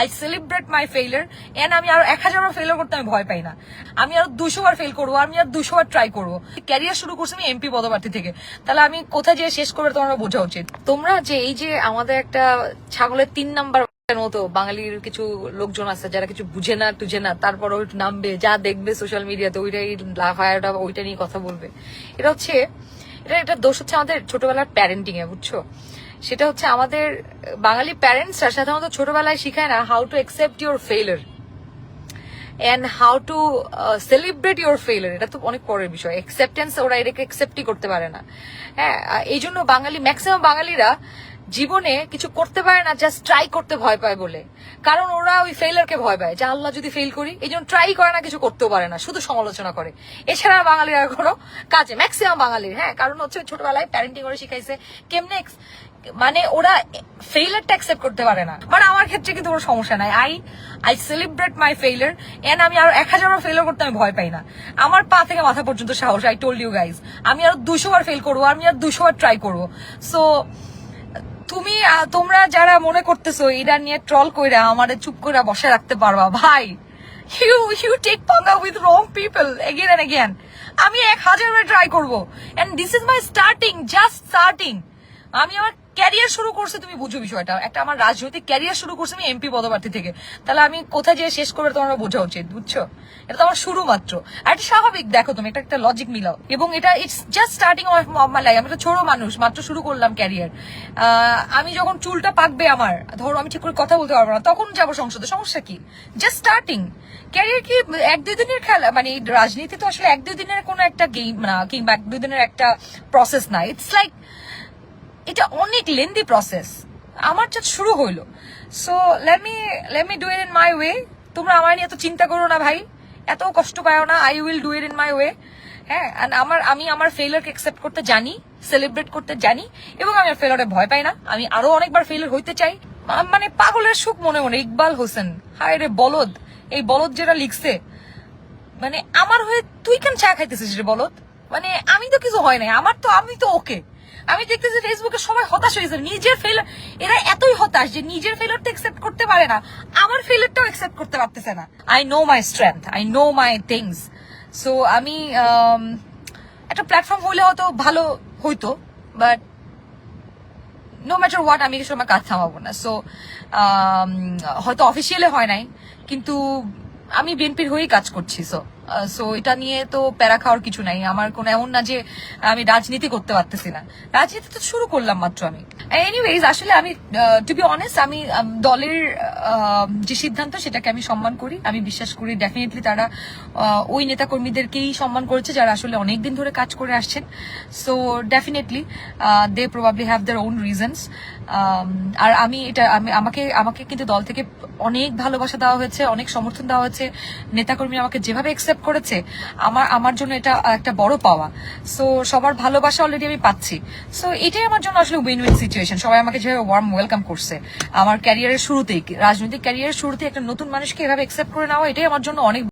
I celebrate my failure and আমি আরো 1000 বার failure করতে আমি ভয় পাই না। আমি আরো 200 বার ফেল করবো, আমি আর 200 বার ট্রাই করবো। ক্যারিয়ার শুরু করছি আমি এমপি পদপ্রার্থী থেকে, তাহলে আমি কোথায় যেয়ে শেষ করবে তোমরা বোঝা উচিত। তোমরা যে এই যে আমাদের একটা ছাগলের 3 নাম্বার মতো বাঙালির কিছু লোকজন আছে যারা কিছু বুঝে না টুঝে না, তারপর ওই নামবে, যা দেখবে সোশ্যাল মিডিয়াতে ওইটাই লাফায়াটা ওইটা নিয়ে কথা বলবে। এটা হচ্ছে এটা দোষ হচ্ছে আমাদের ছোটবেলার প্যারেন্টিং এ, বুঝছো? সেটা হচ্ছে আমাদের বাঙালি প্যারেন্টসরা সাধারণত ছোটবেলায় শিখায় না how to accept your failure and how to celebrate your failure. এটা তো অনেক পরের বিষয়। অ্যাকসেপ্টেন্স ওরা এটাকে অ্যাকসেপ্টই করতে পারে না। হ্যাঁ, এই জন্য বাঙালি ম্যাক্সিমাম বাঙালিরা জীবনে কিছু করতে পারে না, জাস্ট ট্রাই করতে ভয় পায় বলে। কারণ ওরা ওই ফেইলারকে ভয় পায় যে আল্লাহ যদি ফেল করি, এই জন্য ট্রাই করে না, কিছু করতেও পারে না, শুধু সমালোচনা করে। এছাড়া বাঙালিরা কোনো কাজে ম্যাক্সিমাম বাঙালির, হ্যাঁ, কারণ হচ্ছে ছোটবেলায় প্যারেন্টিং করে শিখাইছে কেমনে, মানে ওরা ফেইলারটা অ্যাকসেপ্ট করতে পারে না। বাট আমার ক্ষেত্রে কিন্তু কোনো সমস্যা নাই। I celebrate my failure and আমি আরো 1000 বার ফেইলিয়ার করতে আমি ভয় পাই না। আমার পা থেকে মাথা পর্যন্ত সাহস। আই টোল্ড ইউ গাইজ, আমি আরো 200 বার ফেল করবো, আমি আর 200 বার ট্রাই করবো। সো তোমরা যারা মনে করতেছো এটা নিয়ে ট্রল কইরা আমাদের চুপ করে বসে রাখতে পারবা, ভাই, you take panga with wrong people again and again. আমি 1000 বার ট্রাই করবো and this is my starting, just starting. আমি আমার ক্যারিয়ার শুরু করছি, তুমি বুঝো বিষয়টা। একটা আমার রাজনৈতিক ক্যারিয়ার শুরু করছি আমি এমপি পদপ্রার্থী থেকে, তাহলে আমি কোথায় যেয়ে শেষ করবে তোমরা বোঝা উচিত, বুঝছো? এটা তো আমার শুরু মাত্র। আর এটা স্বাভাবিক, দেখো তুমি একটা লজিক মিলাও। এবং এটা it's just starting of my life. আমি একটা ছোট মানুষ, মাত্র শুরু করলাম ক্যারিয়ার। আমি যখন চুলটা পাকবে আমার, ধরো আমি ঠিক করে কথা বলতে পারবো না, তখন যাবো সংসদে, সমস্যা কি? Just starting. ক্যারিয়ার কি 1-2 দিনের খেলা? মানে রাজনীতি তো আসলে 1-2 দিনের কোনো একটা গেম না, কিংবা 1-2 দিনের একটা প্রসেস না। ইটস লাইক এটা অনেক লেন্দি প্রসেস। আমার যা শুরু হইলো, so let me do it in my way. তোমরা আমার নিয়ে এত চিন্তা করো না ভাই, এত কষ্ট পাও না। I will do it in my way. হ্যাঁ, আমি আমার ফেইলিয়ারকে অ্যাকসেপ্ট করতে জানি, সেলিব্রেট করতে জানি, এবং আমি ফেইলিয়ারে ভয় পাই না। আমি আরো অনেকবার ফেইলিয়ার হইতে চাই। মানে পাগলের সুখ মনে মনে। ইকবাল হোসেন, হায় রে বলদ, এই বলদ যেটা লিখছে, মানে আমার হয়ে তুই কেন চা খাইতেছিস রে বলদ? মানে আমি তো কিছু হয় নাই, আমি তো ওকে। আমি দেখতেছি ফেসবুকে সবাই হতাশ হয়েছে, নিজের ফেইলিয়ার। এরা এতই হতাশ যে নিজের ফেইলিয়ারটা অ্যাকসেপ্ট করতে পারে না, আমার ফেইলিয়ারটাও অ্যাকসেপ্ট করতে পারতেছে না। I know my strength, I know my things. So আমি একটা প্ল্যাটফর্ম হলে হয়তো ভালো হইতো, বাট নো ম্যাটার হোয়াট, আমি কিছু আমার কাজ থামাবো না। সো হয়তো অফিসিয়ালি হয় নাই, কিন্তু আমি বিএনপির হয়েই কাজ করছি। সো এটা নিয়ে তো প্যারা খাওয়ার কিছু নাই। আমার কোনো এমন না যে আমি রাজনীতি করতে পারতেছি না, রাজনীতি তো শুরু করলাম মাত্র আমি। এনিওয়েজ, আসলে আমি টু বি অনেস্ট, আমি দলের যে সিদ্ধান্ত সেটাকে আমি সম্মান করি, আমি বিশ্বাস করি ডেফিনেটলি তারা ওই নেতাকর্মীদেরকেই সম্মান করেছে যারা আসলে অনেকদিন ধরে কাজ করে আসছেন। So definitely they probably have their own reasons. আর আমাকে কিন্তু দল থেকে অনেক ভালোবাসা দেওয়া হয়েছে, অনেক সমর্থন দেওয়া হয়েছে। নেতাকর্মী আমাকে যেভাবে অ্যাকসেপ্ট করেছে, আমার জন্য এটা একটা বড় পাওয়া। সো সবার ভালোবাসা অলরেডি আমি পাচ্ছি। সো এটাই আমার জন্য আসলে উইন উইন সিচুয়েশন। সবাই আমাকে যেভাবে ওয়ার্ম ওয়েলকাম করছে আমার ক্যারিয়ারের শুরুতেই, রাজনৈতিক ক্যারিয়ারের শুরুতেই একটা নতুন মানুষকে এভাবে অ্যাকসেপ্ট করে নেওয়া, এটাই আমার জন্য অনেক